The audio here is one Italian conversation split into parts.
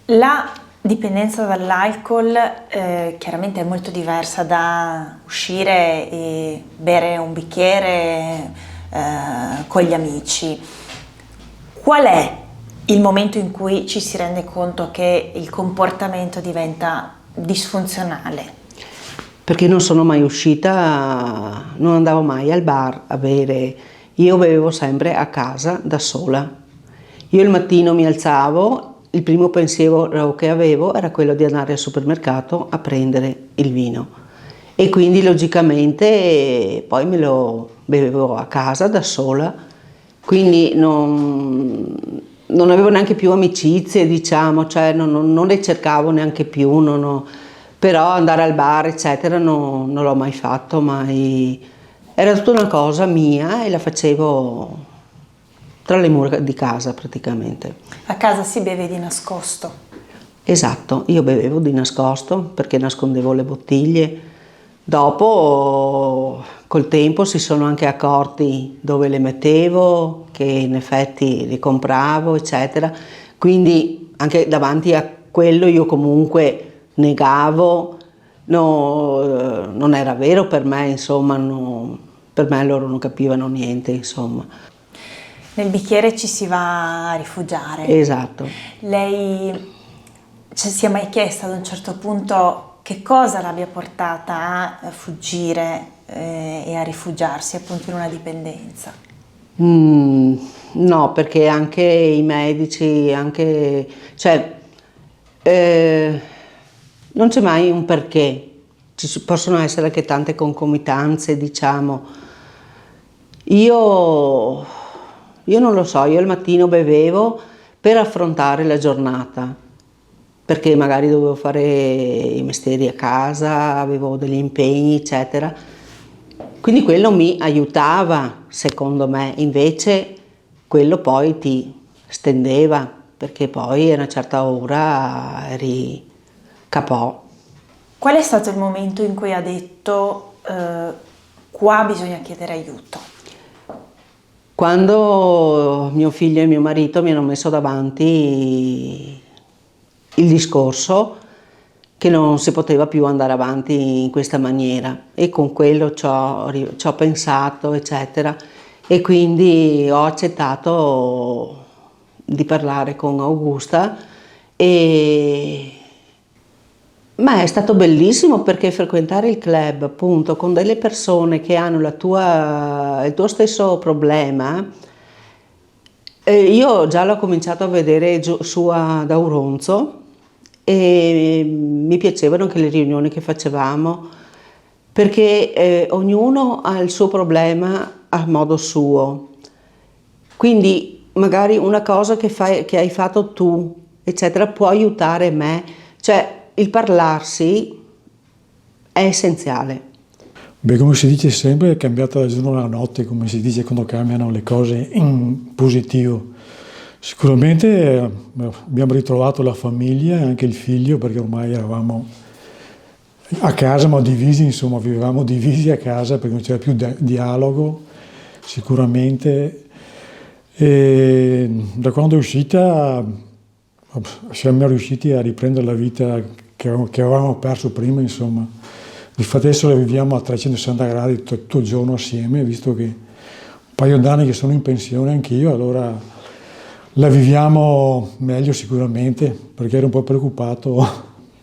La dipendenza dall'alcol chiaramente è molto diversa da uscire e bere un bicchiere con gli amici. Qual è il momento in cui ci si rende conto che il comportamento diventa disfunzionale? Perché non sono mai uscita, non andavo mai al bar a bere, io bevevo sempre a casa da sola. Io il mattino mi alzavo, il primo pensiero che avevo era quello di andare al supermercato a prendere il vino e quindi logicamente poi me lo bevevo a casa da sola, quindi non avevo neanche più amicizie, diciamo, cioè non le cercavo neanche più, però andare al bar eccetera non l'ho mai fatto, mai. Era tutta una cosa mia e la facevo tra le mura di casa praticamente. A casa si beve di nascosto. Esatto, io bevevo di nascosto perché nascondevo le bottiglie. Dopo, col tempo, si sono anche accorti dove le mettevo, che in effetti li compravo, eccetera. Quindi anche davanti a quello io comunque negavo, non era vero per me, insomma, per me loro non capivano niente, insomma. Nel bicchiere ci si va a rifugiare. Esatto. Lei si è mai chiesta ad un certo punto che cosa l'abbia portata a fuggire e a rifugiarsi appunto in una dipendenza? No, perché anche i medici, non c'è mai un perché, possono essere anche tante concomitanze, diciamo. Io non lo so, io al mattino bevevo per affrontare la giornata, perché magari dovevo fare i mestieri a casa, avevo degli impegni, eccetera. Quindi quello mi aiutava, secondo me, invece quello poi ti stendeva, perché poi a una certa ora eri capo. Qual è stato il momento in cui ha detto qua bisogna chiedere aiuto? Quando mio figlio e mio marito mi hanno messo davanti il discorso che non si poteva più andare avanti in questa maniera e con quello ci ho pensato, eccetera, e quindi ho accettato di parlare con Augusta ma è stato bellissimo perché frequentare il club appunto con delle persone che hanno il tuo stesso problema, io già l'ho cominciato a vedere su ad Auronzo e mi piacevano anche le riunioni che facevamo perché ognuno ha il suo problema a modo suo, quindi magari una cosa che hai fatto tu eccetera può aiutare me, cioè il parlarsi è essenziale. Beh, come si dice sempre, è cambiata dal giorno alla notte, come si dice quando cambiano le cose in positivo. Sicuramente abbiamo ritrovato la famiglia e anche il figlio, perché ormai eravamo a casa ma divisi, insomma, vivevamo divisi a casa perché non c'era più dialogo, sicuramente. E da quando è uscita siamo riusciti a riprendere la vita che avevamo perso prima, insomma. Infatti adesso la viviamo a 360 gradi tutto il giorno assieme, visto che un paio d'anni che sono in pensione anch'io, allora la viviamo meglio sicuramente, perché ero un po' preoccupato.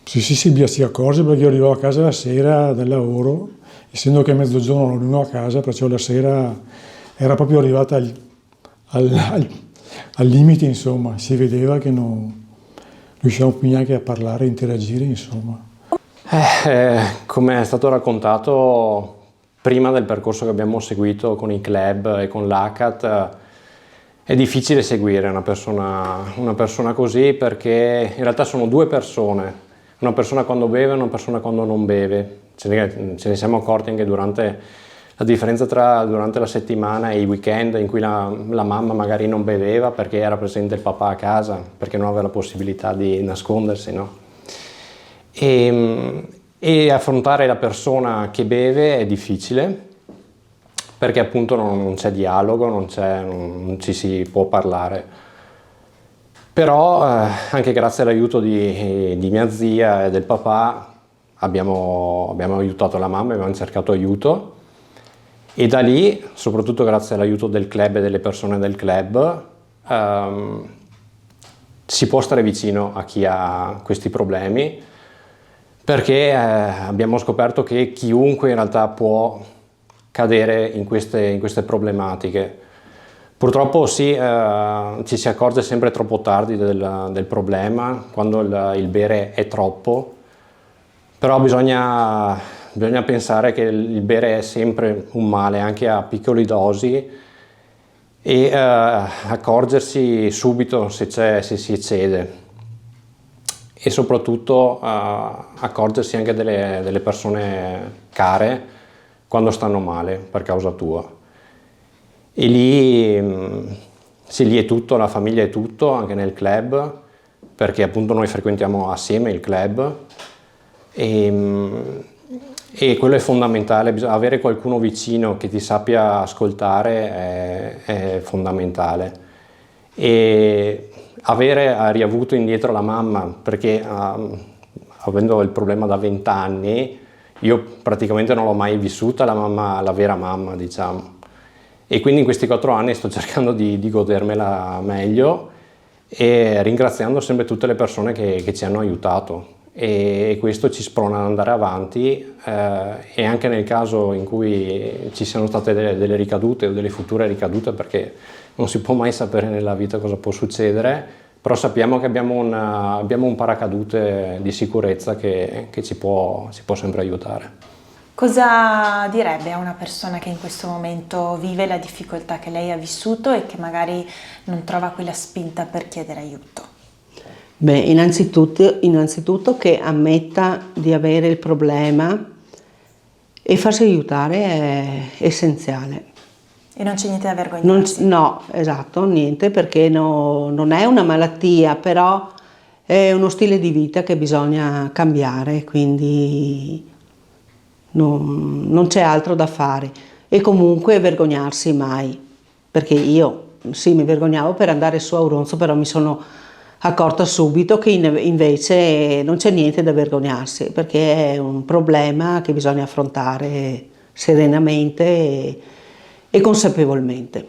Sì, si accorge perché io arrivavo a casa la sera del lavoro, essendo che a mezzogiorno non venivo a casa, perciò la sera era proprio arrivata al limite, insomma, si vedeva che non riusciamo più neanche a parlare, a interagire, insomma. Come è stato raccontato prima del percorso che abbiamo seguito con i club e con l'ACAT, è difficile seguire una persona così perché in realtà sono due persone, una persona quando beve e una persona quando non beve. Ce ne siamo accorti anche durante la differenza durante la settimana e i weekend in cui la mamma magari non beveva perché era presente il papà a casa, perché non aveva la possibilità di nascondersi, no? E affrontare la persona che beve è difficile perché appunto non c'è dialogo, non ci si può parlare. Però anche grazie all'aiuto di mia zia e del papà abbiamo aiutato la mamma, abbiamo cercato aiuto, e da lì, soprattutto grazie all'aiuto del club e delle persone del club, si può stare vicino a chi ha questi problemi, perché abbiamo scoperto che chiunque in realtà può cadere in queste problematiche. Purtroppo sì, ci si accorge sempre troppo tardi del problema, quando il bere è troppo, però bisogna pensare che il bere è sempre un male, anche a piccole dosi, e accorgersi subito se si eccede, e soprattutto accorgersi anche delle persone care quando stanno male per causa tua. E lì, sì, lì è tutto, la famiglia è tutto, anche nel club, perché appunto noi frequentiamo assieme il club, e quello è fondamentale, avere qualcuno vicino che ti sappia ascoltare è fondamentale. E avere riavuto indietro la mamma, perché avendo il problema da 20 anni, io praticamente non l'ho mai vissuta la vera mamma, diciamo. E quindi in questi 4 anni sto cercando di godermela meglio, e ringraziando sempre tutte le persone che ci hanno aiutato, e questo ci sprona ad andare avanti, e anche nel caso in cui ci siano state delle ricadute o delle future ricadute, perché non si può mai sapere nella vita cosa può succedere, però sappiamo che abbiamo un paracadute di sicurezza che ci può sempre aiutare. Cosa direbbe a una persona che in questo momento vive la difficoltà che lei ha vissuto e che magari non trova quella spinta per chiedere aiuto? Beh, innanzitutto che ammetta di avere il problema e farsi aiutare è essenziale. E non c'è niente da vergognarsi? No, esatto, niente, perché non è una malattia, però è uno stile di vita che bisogna cambiare, quindi non c'è altro da fare. E comunque vergognarsi mai, perché io sì, mi vergognavo per andare su a Auronzo, però mi sono accorta subito che invece non c'è niente da vergognarsi, perché è un problema che bisogna affrontare serenamente e consapevolmente.